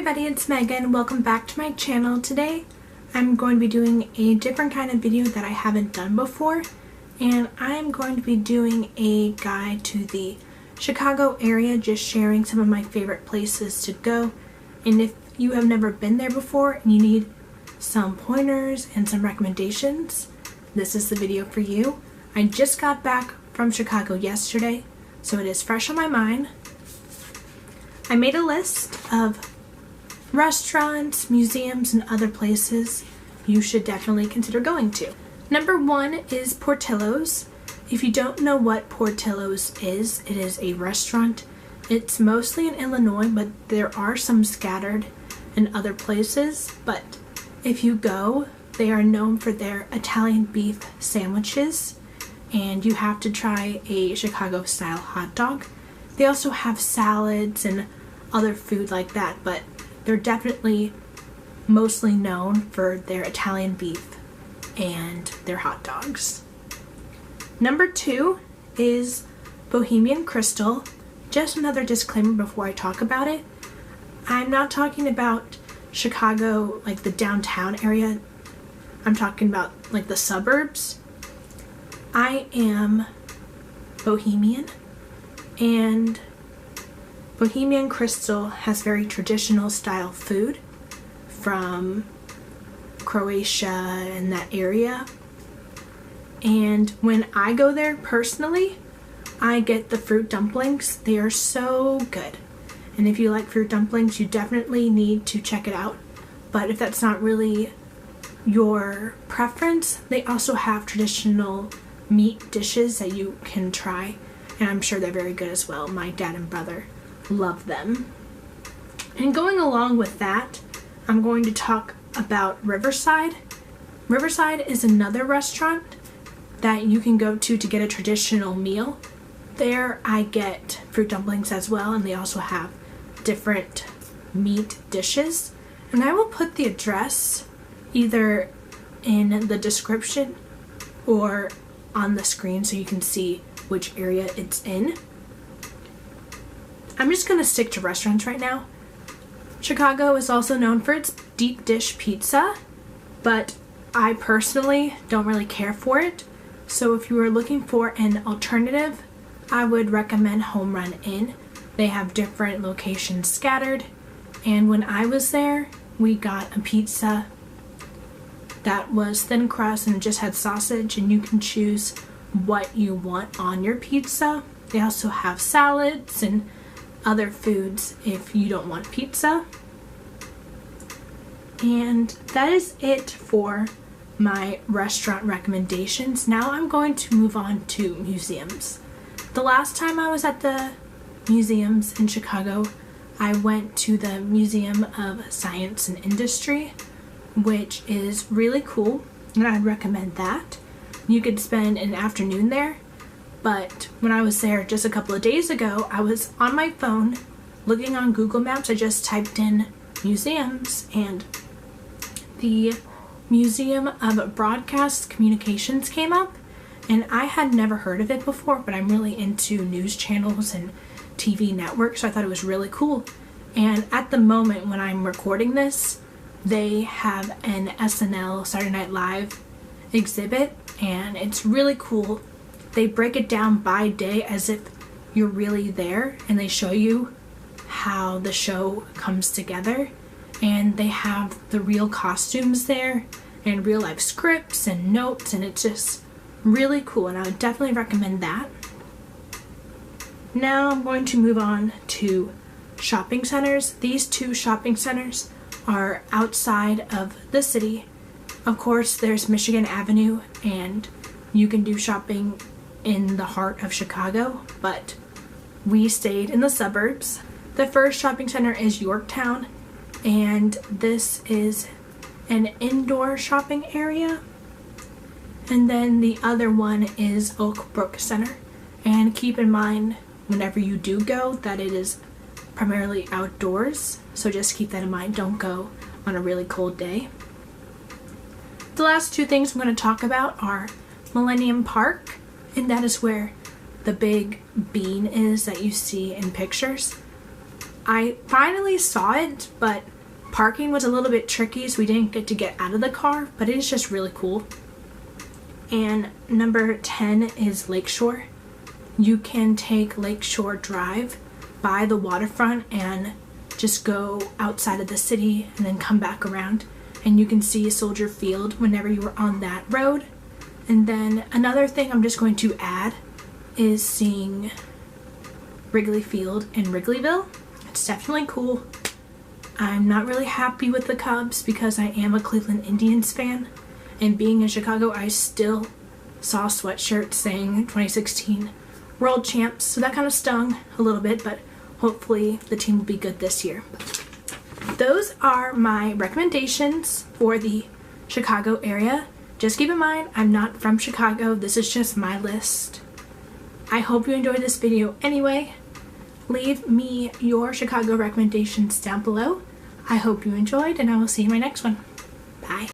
everybody, it's Megan. Welcome back to my channel. Today I'm going to be doing a different kind of video that I haven't done before, and I'm going to be doing a guide to the Chicago area, just sharing some of my favorite places to go. And if you have never been there before and you need some pointers and some recommendations, this is the video for you. I just got back from Chicago yesterday, so it is fresh on my mind. I made a list of restaurants, museums, and other places you should definitely consider going to. Number one is Portillos. If you don't know what Portillos is, it is a restaurant. It's mostly in Illinois, but there are some scattered in other places. But if you go, they are known for their Italian beef sandwiches, and you have to try a Chicago style hot dog. They also have salads and other food like that, but they're definitely mostly known for their Italian beef and their hot dogs. Number two is Bohemian Crystal. Just another disclaimer before I talk about it. I'm not talking about Chicago, like the downtown area. I'm talking about like the suburbs. I am Bohemian, and Bohemian Crystal has very traditional style food from Croatia and that area. And when I go there personally, I get the fruit dumplings. They are so good. And if you like fruit dumplings, you definitely need to check it out. But if that's not really your preference, they also have traditional meat dishes that you can try. And I'm sure they're very good as well. My dad and brother love them. And going along with that, I'm going to talk about Riverside. Riverside is another restaurant that you can go to get a traditional meal. There I get fruit dumplings as well, and they also have different meat dishes. And I will put the address either in the description or on the screen so you can see which area it's in. I'm just gonna stick to restaurants right now. Chicago is also known for its deep dish pizza, but I personally don't really care for it. So if you are looking for an alternative, I would recommend Home Run Inn. They have different locations scattered, and when I was there, we got a pizza that was thin crust and just had sausage, and you can choose what you want on your pizza. They also have salads and other foods if you don't want pizza. And that is it for my restaurant recommendations. Now I'm going to move on to museums. The last time I was at the museums in Chicago, I went to the Museum of Science and Industry, which is really cool, and I'd recommend that. You could spend an afternoon there, but when I was there just a couple of days ago, I was on my phone looking on Google Maps. I just typed in museums, and the Museum of Broadcast Communications came up, and I had never heard of it before, but I'm really into news channels and TV networks, so I thought it was really cool. And at the moment when I'm recording this, they have an SNL Saturday Night Live exhibit, and it's really cool. They break it down by day as if you're really there, and they show you how the show comes together. And they have the real costumes there and real life scripts and notes, and it's just really cool, and I would definitely recommend that. Now I'm going to move on to shopping centers. These two shopping centers are outside of the city. Of course, there's Michigan Avenue, and you can do shopping in the heart of Chicago, but we stayed in the suburbs. The first shopping center is Yorktown, and this is an indoor shopping area. And then the other one is Oakbrook Center. And keep in mind, whenever you do go, that it is primarily outdoors, so just keep that in mind. Don't go on a really cold day. The last two things I'm going to talk about are Millennium Park, and that is where the big bean is that you see in pictures. I finally saw it, but parking was a little bit tricky, so we didn't get out of the car, but it is just really cool. And number 10 is Lakeshore. You can take Lakeshore Drive by the waterfront and just go outside of the city and then come back around, and you can see Soldier Field whenever you are on that road. And then another thing I'm just going to add is seeing Wrigley Field in Wrigleyville. It's definitely cool. I'm not really happy with the Cubs because I am a Cleveland Indians fan, and being in Chicago, I still saw sweatshirts saying 2016 World Champs, so that kind of stung a little bit, but hopefully the team will be good this year. Those are my recommendations for the Chicago area. Just keep in mind, I'm not from Chicago. This is just my list. I hope you enjoyed this video anyway. Leave me your Chicago recommendations down below. I hope you enjoyed, and I will see you in my next one.